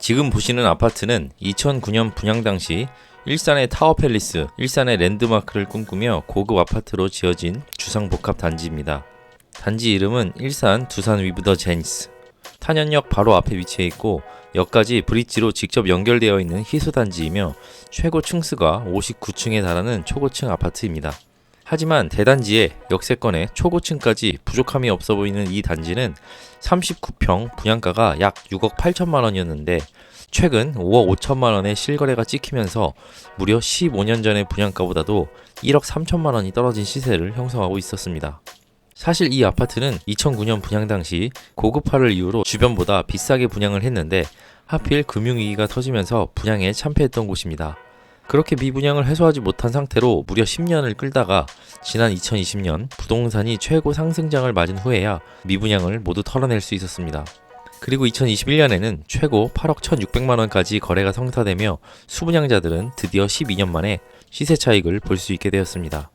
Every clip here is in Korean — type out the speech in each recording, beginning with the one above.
지금 보시는 아파트는 2009년 분양 당시 일산의 타워팰리스, 일산의 랜드마크를 꿈꾸며 고급 아파트로 지어진 주상복합 단지입니다. 단지 이름은 일산 두산 위브 더 제니스. 탄현역 바로 앞에 위치해 있고 역까지 브릿지로 직접 연결되어 있는 희소단지이며 최고 층수가 59층에 달하는 초고층 아파트입니다. 하지만 대단지의 역세권에 초고층까지 부족함이 없어 보이는 이 단지는 39평 분양가가 약 6억 8천만 원이었는데 최근 5억 5천만 원의 실거래가 찍히면서 무려 15년 전의 분양가보다도 1억 3천만 원이 떨어진 시세를 형성하고 있었습니다. 사실 이 아파트는 2009년 분양 당시 고급화를 이유로 주변보다 비싸게 분양을 했는데 하필 금융위기가 터지면서 분양에 참패했던 곳입니다. 그렇게 미분양을 해소하지 못한 상태로 무려 10년을 끌다가 지난 2020년 부동산이 최고 상승장을 맞은 후에야 미분양을 모두 털어낼 수 있었습니다. 그리고 2021년에는 최고 8억 1,600만원까지 거래가 성사되며 수분양자들은 드디어 12년 만에 시세 차익을 볼 수 있게 되었습니다.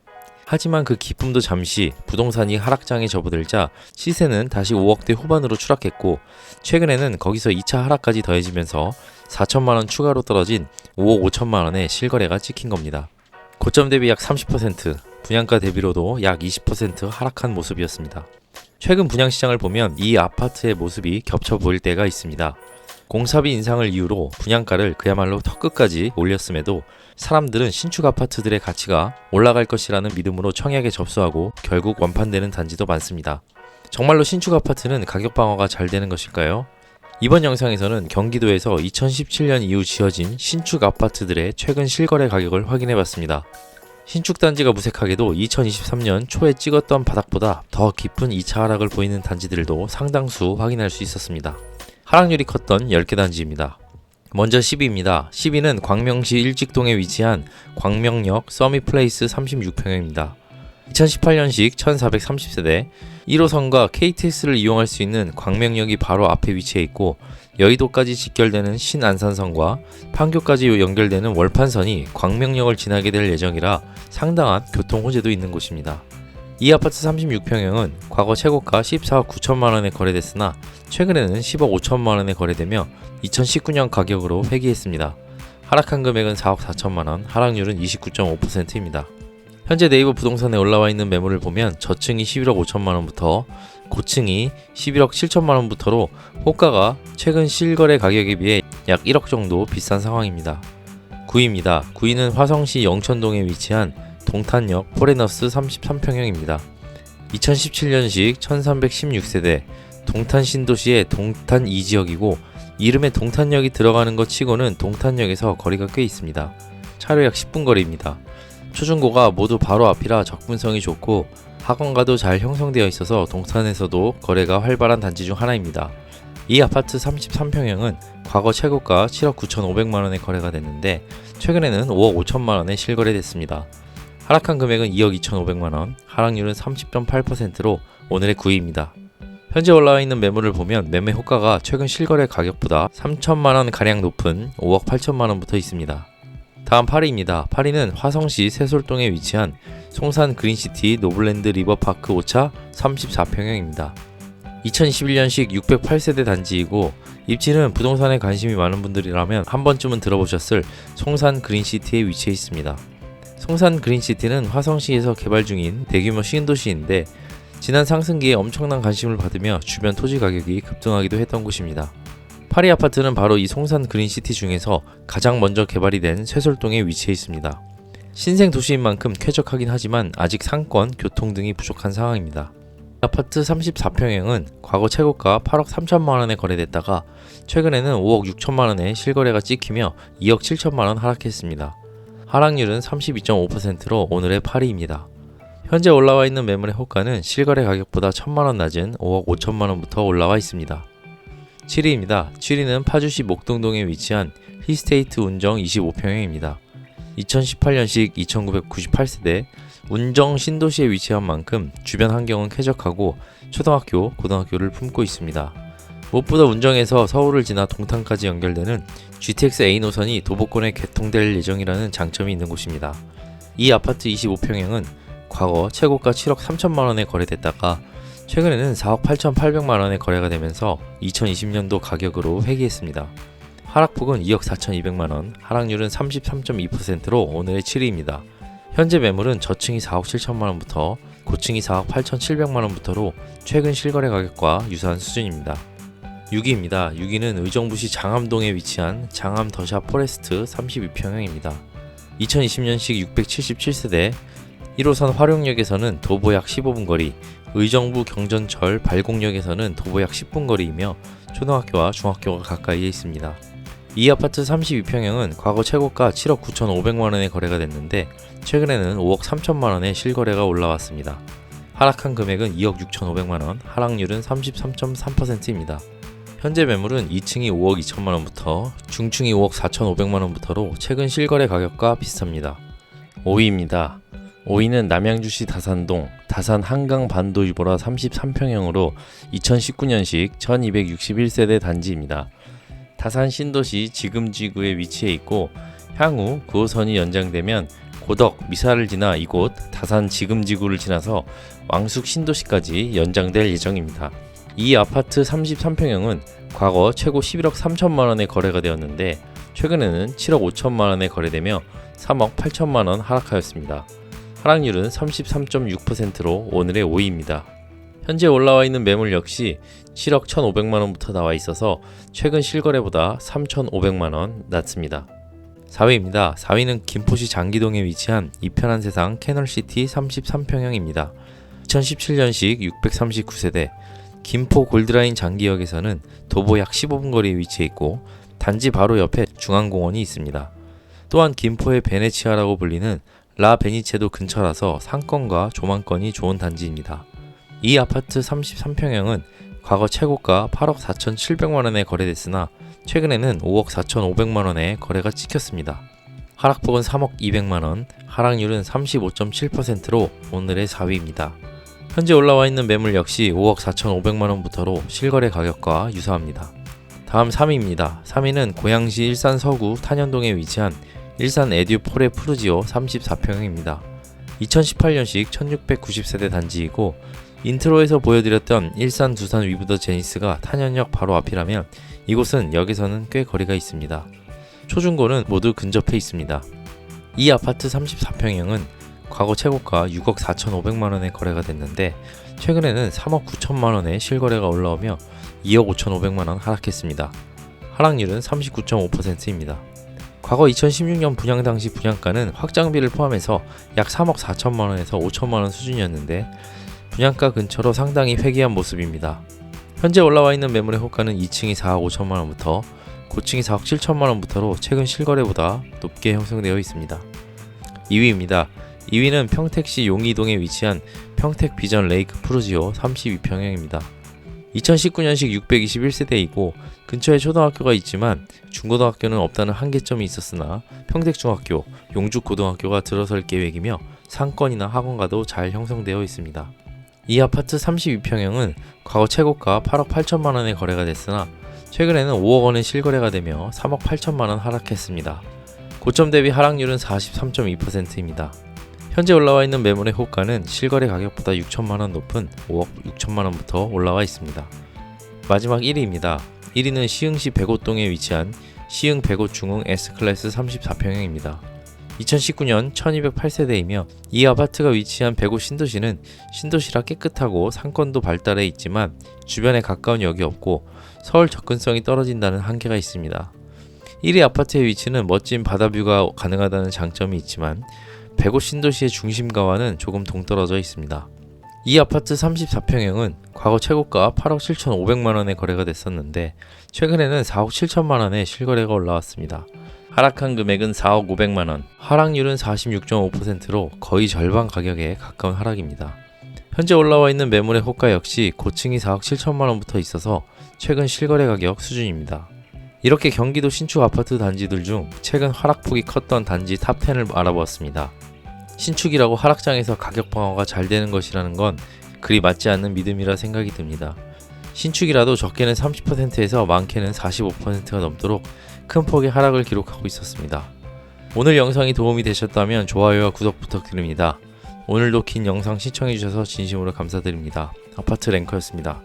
하지만 그 기쁨도 잠시 부동산이 하락장에 접어들자 시세는 다시 5억대 후반으로 추락했고 최근에는 거기서 2차 하락까지 더해지면서 4천만원 추가로 떨어진 5억 5천만원의 실거래가 찍힌 겁니다. 고점 대비 약 30%, 분양가 대비로도 약 20% 하락한 모습이었습니다. 최근 분양시장을 보면 이 아파트의 모습이 겹쳐 보일 때가 있습니다. 공사비 인상을 이유로 분양가를 그야말로 턱끝까지 올렸음에도 사람들은 신축 아파트들의 가치가 올라갈 것이라는 믿음으로 청약에 접수하고 결국 완판되는 단지도 많습니다. 정말로 신축 아파트는 가격 방어가 잘 되는 것일까요? 이번 영상에서는 경기도에서 2017년 이후 지어진 신축 아파트들의 최근 실거래 가격을 확인해봤습니다. 신축 단지가 무색하게도 2023년 초에 찍었던 바닥보다 더 깊은 2차 하락을 보이는 단지들도 상당수 확인할 수 있었습니다. 하락률이 컸던 10개 단지입니다. 먼저 10위입니다. 10위는 광명시 일직동에 위치한 광명역 서밋플레이스 36평형입니다. 2018년식 1430세대 1호선과 KTX를 이용할 수 있는 광명역이 바로 앞에 위치해 있고 여의도까지 직결되는 신안산선과 판교까지 연결되는 월판선이 광명역을 지나게 될 예정이라 상당한 교통 호재도 있는 곳입니다. 이 아파트 36평형은 과거 최고가 14억 9천만원에 거래됐으나 최근에는 10억 5천만원에 거래되며 2019년 가격으로 회귀했습니다. 하락한 금액은 4억 4천만원, 하락률은 29.5%입니다. 현재 네이버 부동산에 올라와 있는 매물을 보면 저층이 11억 5천만원부터 고층이 11억 7천만원부터로 호가가 최근 실거래 가격에 비해 약 1억 정도 비싼 상황입니다. 9위입니다. 9위는 화성시 영천동에 위치한 동탄역 포레너스 33평형입니다. 2017년식 1316세대 동탄 신도시의 동탄 2지역이고 이름에 동탄역이 들어가는 것 치고는 동탄역에서 거리가 꽤 있습니다. 차로 약 10분 거리입니다. 초중고가 모두 바로 앞이라 접근성이 좋고 학원가도 잘 형성되어 있어서 동탄에서도 거래가 활발한 단지 중 하나입니다. 이 아파트 33평형은 과거 최고가 7억 9,500만원에 거래가 됐는데 최근에는 5억 5천만원에 실거래됐습니다. 하락한 금액은 2억 2,500만원, 하락률은 30.8%로 오늘의 9위입니다. 현재 올라와 있는 매물을 보면 매매 호가가 최근 실거래 가격보다 3천만원 가량 높은 5억 8천만원부터 있습니다. 다음 8위입니다. 8위는 화성시 세솔동에 위치한 송산 그린시티 노블랜드 리버파크 5차 34평형입니다. 2021년식 608세대 단지이고 입지는 부동산에 관심이 많은 분들이라면 한 번쯤은 들어보셨을 송산 그린시티에 위치해 있습니다. 송산 그린시티는 화성시에서 개발 중인 대규모 신도시인데 지난 상승기에 엄청난 관심을 받으며 주변 토지 가격이 급등하기도 했던 곳입니다. 8위 아파트는 바로 이 송산 그린시티 중에서 가장 먼저 개발이 된 쇠솔동에 위치해 있습니다. 신생 도시인 만큼 쾌적하긴 하지만 아직 상권, 교통 등이 부족한 상황입니다. 아파트 34평형은 과거 최고가 8억 3천만원에 거래됐다가 최근에는 5억 6천만원에 실거래가 찍히며 2억 7천만원 하락했습니다. 하락률은 32.5%로 오늘의 8위입니다. 현재 올라와 있는 매물의 호가는 실거래 가격보다 1천만원 낮은 5억 5천만원부터 올라와 있습니다. 7위입니다. 7위는 파주시 목동동에 위치한 힐스테이트 운정 25평형입니다. 2018년식 2998세대 운정 신도시에 위치한 만큼 주변 환경은 쾌적하고 초등학교, 고등학교를 품고 있습니다. 무엇보다 운정에서 서울을 지나 동탄까지 연결되는 GTX A 노선이 도보권에 개통될 예정이라는 장점이 있는 곳입니다. 이 아파트 25평형은 과거 최고가 7억 3천만원에 거래됐다가 최근에는 4억 8,800만원에 거래가 되면서 2020년도 가격으로 회귀했습니다. 하락폭은 2억 4,200만원, 하락률은 33.2%로 오늘의 7위입니다. 현재 매물은 저층이 4억 7천만원부터 고층이 4억 8,700만원부터로 최근 실거래 가격과 유사한 수준입니다. 6위입니다. 6위는 의정부시 장암동에 위치한 장암 더샵 포레스트 32평형입니다. 2020년식 677세대 1호선 화룡역에서는 도보 약 15분 거리, 의정부 경전철 발곡역에서는 도보 약 10분 거리이며 초등학교와 중학교가 가까이에 있습니다. 이 아파트 32평형은 과거 최고가 7억 9,500만원에 거래가 됐는데 최근에는 5억 3천만원에 실거래가 올라왔습니다. 하락한 금액은 2억 6,500만원, 하락률은 33.3%입니다. 현재 매물은 2층이 5억 2천만원부터 중층이 5억 4,500만원부터로 최근 실거래 가격과 비슷합니다. 5위입니다. 5위는 남양주시 다산동 다산 한강 반도유보라 33평형으로 2019년식 1261세대 단지입니다. 다산 신도시 지금지구에 위치해 있고 향후 9호선이 연장되면 고덕, 미사를 지나 이곳 다산 지금지구를 지나서 왕숙 신도시까지 연장될 예정입니다. 이 아파트 33평형은 과거 최고 11억 3천만원에 거래가 되었는데 최근에는 7억 5천만원에 거래되며 3억 8천만원 하락하였습니다. 하락률은 33.6%로 오늘의 5위입니다. 현재 올라와 있는 매물 역시 7억 1,500만원부터 나와 있어서 최근 실거래보다 3,500만원 낮습니다. 4위입니다. 4위는 김포시 장기동에 위치한 이편한 세상 캐널시티 33평형입니다. 2017년식 639세대 김포 골드라인 장기역에서는 도보 약 15분 거리에 위치해 있고 단지 바로 옆에 중앙공원이 있습니다. 또한 김포의 베네치아라고 불리는 라 베니체도 근처라서 상권과 조망권이 좋은 단지입니다. 이 아파트 33평형은 과거 최고가 8억 4,700만원에 거래됐으나 최근에는 5억 4,500만원에 거래가 찍혔습니다. 하락폭은 3억 200만원, 하락률은 35.7%로 오늘의 4위입니다. 현재 올라와 있는 매물 역시 5억 4,500만원부터로 실거래 가격과 유사합니다. 다음 3위입니다. 3위는 고양시 일산 서구 탄현동에 위치한 일산 에듀포레 푸르지오 34평형입니다. 2018년식 1690세대 단지이고 인트로에서 보여드렸던 일산 두산 위브더 제니스가 탄현역 바로 앞이라면 이곳은 역에서는 꽤 거리가 있습니다. 초중고는 모두 근접해 있습니다. 이 아파트 34평형은 과거 최고가 6억 4,500만원에 거래가 됐는데 최근에는 3억 9천만원에 실거래가 올라오며 2억 5,500만원 하락했습니다. 하락률은 39.5%입니다. 과거 2016년 분양 당시 분양가는 확장비를 포함해서 약 3억 4천만원에서 5천만원 수준이었는데 분양가 근처로 상당히 회귀한 모습입니다. 현재 올라와 있는 매물의 호가는 2층이 4억 5천만원부터 고층이 4억 7천만원부터로 최근 실거래보다 높게 형성되어 있습니다. 2위입니다. 2위는 평택시 용이동에 위치한 평택 비전 레이크 푸르지오 32평형입니다. 2019년식 621세대이고 근처에 초등학교가 있지만 중고등학교는 없다는 한계점이 있었으나 평택중학교, 용죽고등학교가 들어설 계획이며 상권이나 학원가도 잘 형성되어 있습니다. 이 아파트 32평형은 과거 최고가 8억 8천만원에 거래가 됐으나 최근에는 5억 원에 실거래가 되며 3억 8천만원 하락했습니다. 고점 대비 하락률은 43.2%입니다. 현재 올라와 있는 매물의 호가는 실거래 가격보다 6천만원 높은 5억 6천만원부터 올라와 있습니다. 마지막 1위입니다. 1위는 시흥시 백오동에 위치한 시흥 백오 중흥 S클래스 34평형입니다. 2019년 1208세대이며 이 아파트가 위치한 백오 신도시는 신도시라 깨끗하고 상권도 발달해 있지만 주변에 가까운 역이 없고 서울 접근성이 떨어진다는 한계가 있습니다. 1위 아파트의 위치는 멋진 바다뷰가 가능하다는 장점이 있지만 백오 신도시의 중심가와는 조금 동떨어져 있습니다. 이 아파트 34평형은 과거 최고가 8억 7,500만원에 거래가 됐었는데 최근에는 4억 7천만원에 실거래가 올라왔습니다. 하락한 금액은 4억 500만원, 하락률은 46.5%로 거의 절반 가격에 가까운 하락입니다. 현재 올라와 있는 매물의 호가 역시 고층이 4억 7천만원부터 있어서 최근 실거래 가격 수준입니다. 이렇게 경기도 신축 아파트 단지들 중 최근 하락폭이 컸던 단지 탑10을 알아보았습니다. 신축이라고 하락장에서 가격 방어가 잘 되는 것이라는 건 그리 맞지 않는 믿음이라 생각이 듭니다. 신축이라도 적게는 30%에서 많게는 45%가 넘도록 큰 폭의 하락을 기록하고 있었습니다. 오늘 영상이 도움이 되셨다면 좋아요와 구독 부탁드립니다. 오늘도 긴 영상 시청해주셔서 진심으로 감사드립니다. 아파트 랭커였습니다.